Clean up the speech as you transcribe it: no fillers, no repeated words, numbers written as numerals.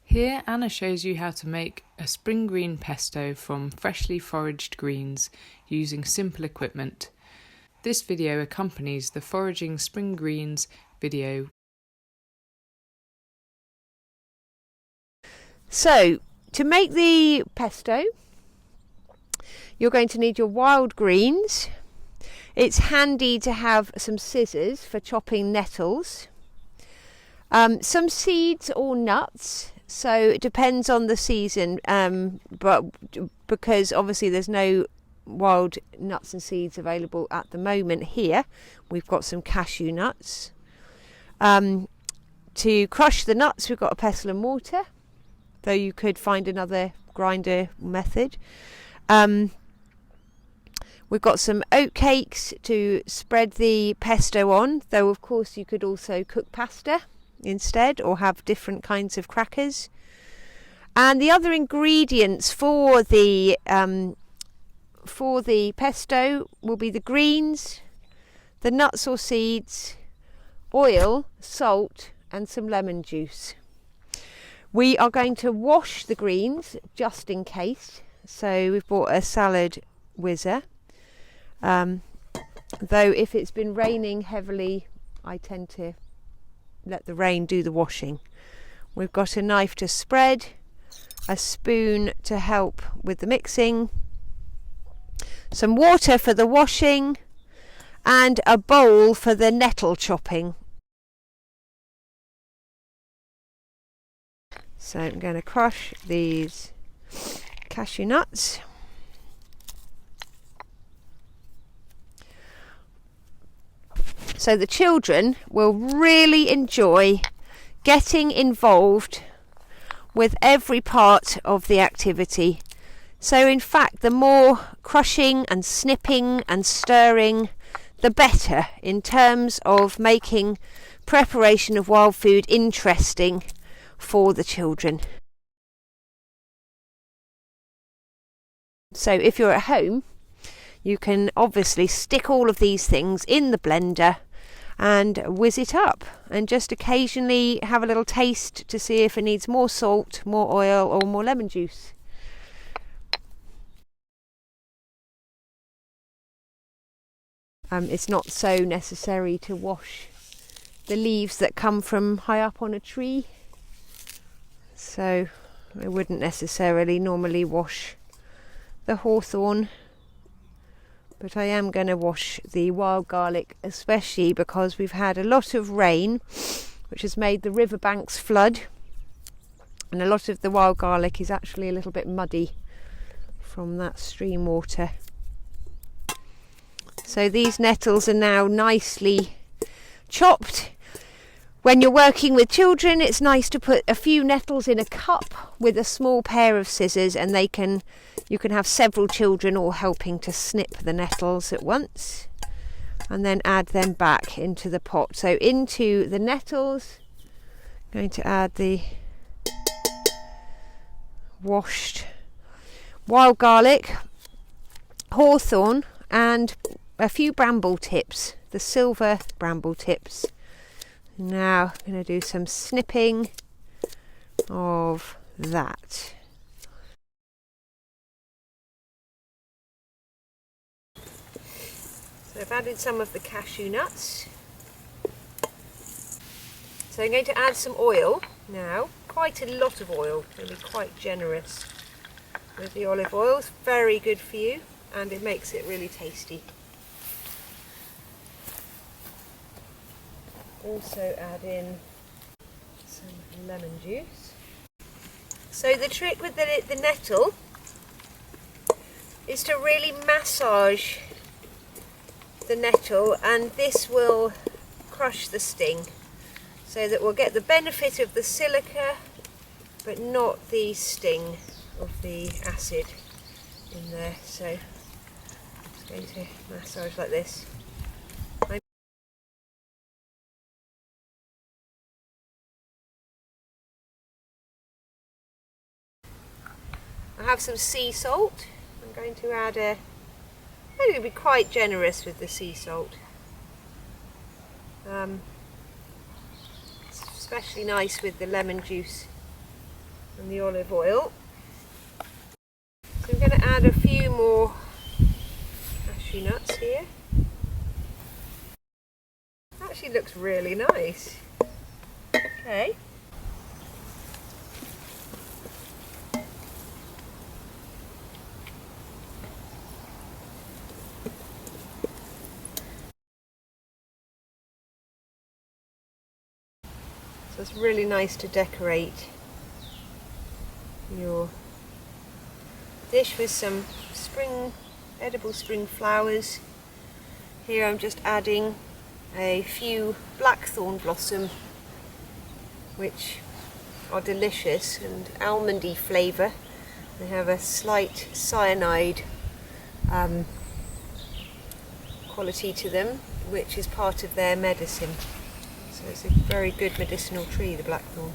Here Anna shows you how to make a spring green pesto from freshly foraged greens using simple equipment. This video accompanies the Foraging Spring Greens video. So, to make the pesto, you're going to need your wild greens. It's handy to have some scissors for chopping nettles, some seeds or nuts. So it depends on the season, but because obviously there's no wild nuts and seeds available at the moment here, we've got some cashew nuts. To crush the nuts, we've got a pestle and mortar, though you could find another grinder method. We've got some oat cakes to spread the pesto on, though of course you could also cook pasta instead or have different kinds of crackers. And the other ingredients for the pesto will be the greens, the nuts or seeds, oil, salt and some lemon juice. We are going to wash the greens just in case, so we've bought a salad whizzer, though if it's been raining heavily I tend to let the rain do the washing. We've got a knife to spread, a spoon to help with the mixing, some water for the washing and a bowl for the nettle chopping. So I'm going to crush these cashew nuts. So the children will really enjoy getting involved with every part of the activity. So in fact, the more crushing and snipping and stirring, the better in terms of making preparation of wild food interesting for the children. So if you're at home, you can obviously stick all of these things in the blender and whiz it up, and just occasionally have a little taste to see if it needs more salt, more oil or more lemon juice. It's not so necessary to wash the leaves that come from high up on a tree, so I wouldn't necessarily normally wash the hawthorn. But I am going to wash the wild garlic, especially because we've had a lot of rain which has made the riverbanks flood, and a lot of the wild garlic is actually a little bit muddy from that stream water. So these nettles are now nicely chopped. When you're working with children, it's nice to put a few nettles in a cup with a small pair of scissors, and you can have several children all helping to snip the nettles at once, and then add them back into the pot. So into the nettles, I'm going to add the washed wild garlic, hawthorn and a few bramble tips, the silver bramble tips. Now I'm going to do some snipping of that. So I've added some of the cashew nuts. So I'm going to add some oil now, quite a lot of oil. I'm going to be quite generous with the olive oil. It's very good for you and it makes it really tasty. Also add in some lemon juice. So the trick with the nettle is to really massage the nettle, and this will crush the sting so that we'll get the benefit of the silica but not the sting of the acid in there. So I'm just going to massage like this. I have some sea salt. I'm going to add I'm going to be quite generous with the sea salt. It's especially nice with the lemon juice. and the olive oil. So I'm going to add a few more cashew nuts here. Actually looks really nice. Okay. So it's really nice to decorate your dish with some edible spring flowers. Here I'm just adding a few blackthorn blossom, which are delicious and almondy flavour. They have a slight cyanide quality to them, which is part of their medicine. So it's a very good medicinal tree, the blackthorn.